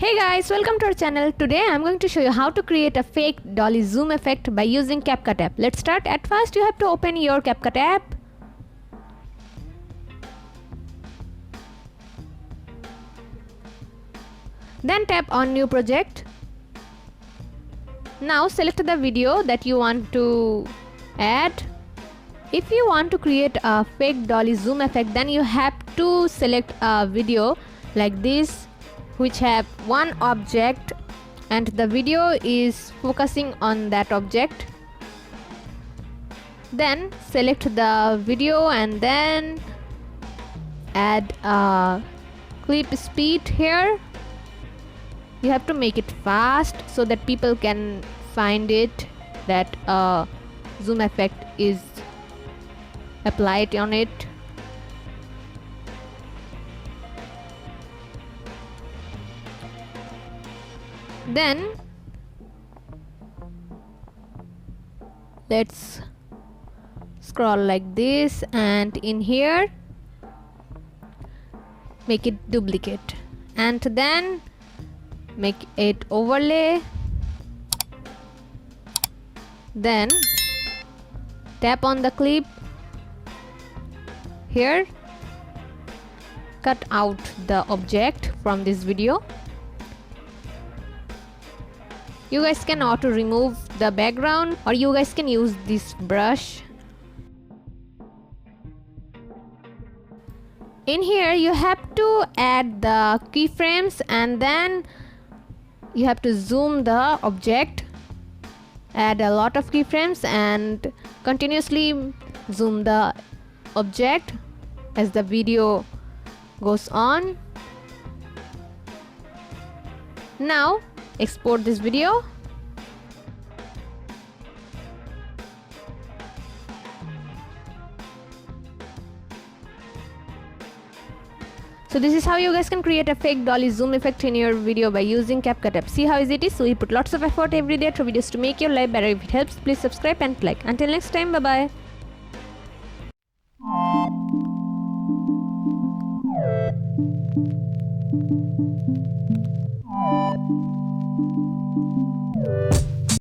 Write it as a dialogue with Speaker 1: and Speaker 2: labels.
Speaker 1: Hey guys, welcome to our channel. Today I'm going to show you how to create a fake dolly zoom effect by using CapCut app. Let's start. At first you have to open your CapCut app. Then tap on new project. Now select the video that you want to add. If you want to create a fake dolly zoom effect, then you have to select a video like this which have one object and the video is focusing on that object. Then select the video and then add a clip speed here. You have to make it fast so that people can find it, that zoom effect is applied on it. Then let's scroll like this, and in here make it duplicate and then make it overlay. Then tap on the clip here, cut out the object from this video. You guys can auto remove the background or you guys can use this brush. In here you have to add the keyframes and then you have to zoom the object. Add a lot of keyframes and continuously zoom the object as the video goes on. Now export this video. So this is how you guys can create a fake dolly zoom effect in your video by using CapCut app. See how easy it is? So we put lots of effort every day through videos to make your life better. If it helps, please subscribe and like. Until next time, bye bye.